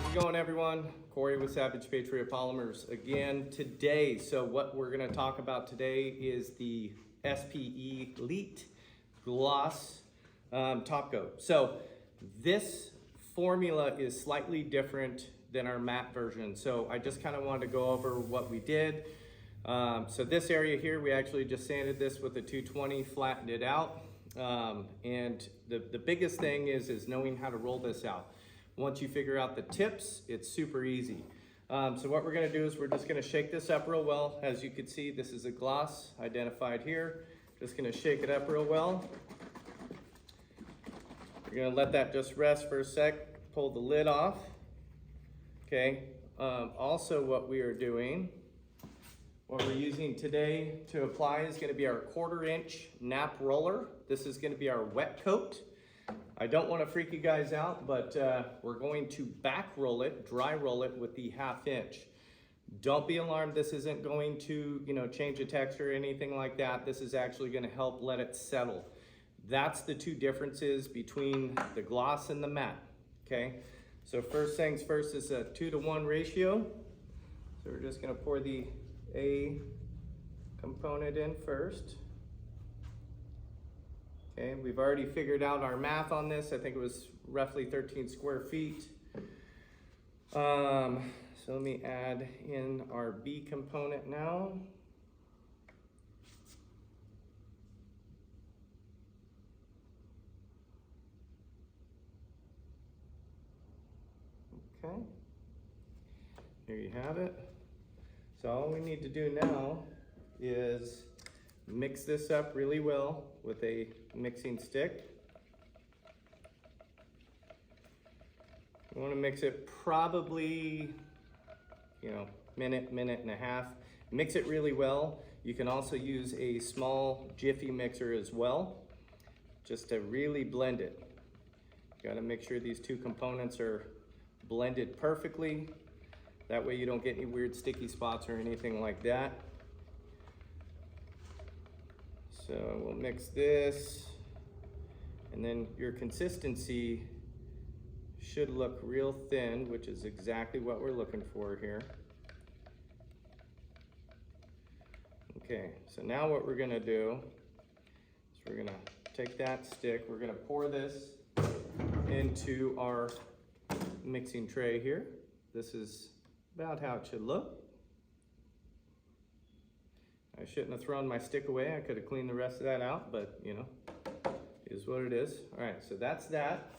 How's it going, everyone? Corey with Savage Patriot Polymers again today. So what we're going to talk about today is the SPE Elite Gloss Top Coat. So this formula is slightly different than our matte version. So I just kind of wanted to go over what we did. So this area here, we actually just sanded this with a 220, flattened it out. And the biggest thing is knowing how to roll this out. Once you figure out the tips, it's super easy. So what we're gonna do is we're just gonna shake this up real well. As you can see, this is a gloss identified here. Just gonna shake it up real well. We're gonna let that just rest for a sec, pull the lid off. Okay, also what we are doing, what we're using today to apply is gonna be our 1/4 inch nap roller. This is gonna be our wet coat. I don't want to freak you guys out, but we're going to back roll it, dry roll it with the 1/2 inch. Don't be alarmed, this isn't going to, change the texture or anything like that. This is actually going to help let it settle. That's the two differences between the gloss and the matte, okay? So first things first is a 2-to-1 ratio. So we're just going to pour the A component in first. Okay, we've already figured out our math on this. I think it was roughly 13 square feet. So let me add in our B component now. Okay, here you have it. So all we need to do now is mix this up really well with a mixing stick. You want to mix it probably, minute and a half. Mix it really well. You can also use a small Jiffy mixer as well, just to really blend it. You got to make sure these two components are blended perfectly. That way you don't get any weird sticky spots or anything like that. So we'll mix this, and then your consistency should look real thin, which is exactly what we're looking for here. Okay, so now what we're gonna do is we're gonna take that stick, we're gonna pour this into our mixing tray here. This is about how it should look. I shouldn't have thrown my stick away. I could have cleaned the rest of that out, but it is what it is. All right, so that's that.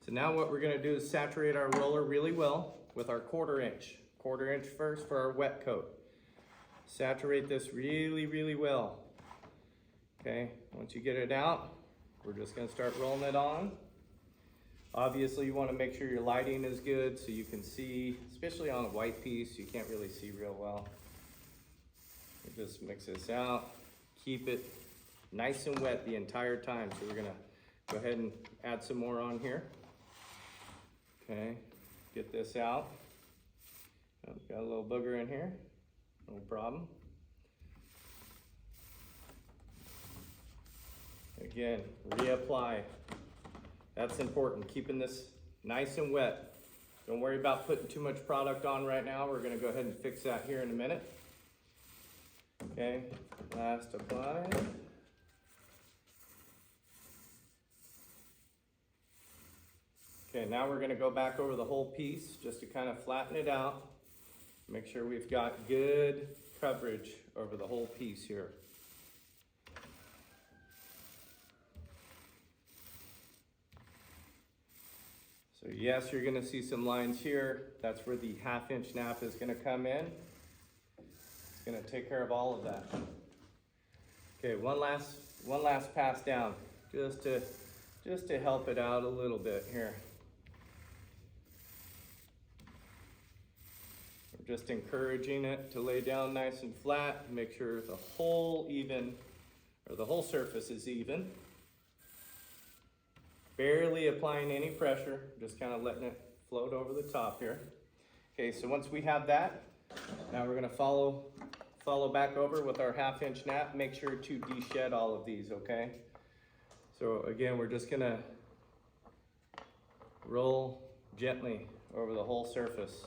So now what we're gonna do is saturate our roller really well with our 1/4 inch. 1/4 inch first for our wet coat. Saturate this really, really well. Okay, once you get it out, we're just gonna start rolling it on. Obviously you wanna make sure your lighting is good so you can see, especially on a white piece, you can't really see real well. Just mix this out, keep it nice and wet the entire time. So we're gonna go ahead and add some more on here. Okay, get this out. Oh, got a little booger in here, no problem. Again, reapply. That's important, keeping this nice and wet. Don't worry about putting too much product on right now. We're gonna go ahead and fix that here in a minute. Okay, last apply. Okay, now we're gonna go back over the whole piece just to kind of flatten it out. Make sure we've got good coverage over the whole piece here. So yes, you're gonna see some lines here. That's where the 1/2 inch nap is gonna come in. Gonna take care of all of that. Okay, one last pass down, just to help it out a little bit here. We're just encouraging it to lay down nice and flat. Make sure the whole surface is even. Barely applying any pressure, just kind of letting it float over the top here. Okay, so once we have that, now we're gonna follow back over with our 1/2 inch nap. Make sure to de-shed all of these, okay? So again, we're just gonna roll gently over the whole surface.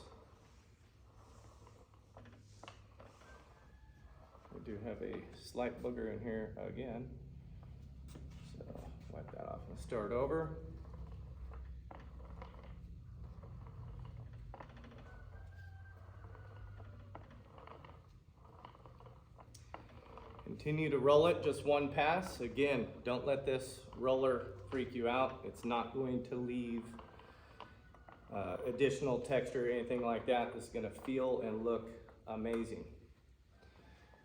We do have a slight booger in here again, so wipe that off and start over. Continue to roll it, just one pass. Again, don't let this roller freak you out. It's not going to leave additional texture or anything like that. This is gonna feel and look amazing.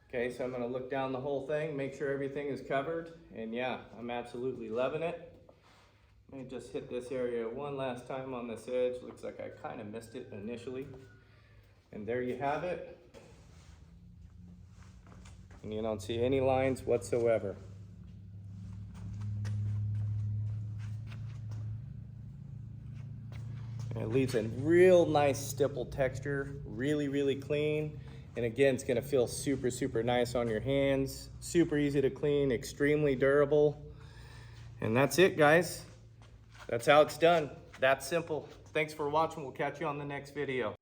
Okay, so I'm gonna look down the whole thing, make sure everything is covered, and yeah, I'm absolutely loving it. Let me just hit this area one last time on this edge. Looks like I kind of missed it initially. And there you have it. And you don't see any lines whatsoever. And it leaves a real nice stipple texture, really, really clean. And again, it's gonna feel super, super nice on your hands. Super easy to clean, extremely durable. And that's it, guys. That's how it's done. That's simple. Thanks for watching. We'll catch you on the next video.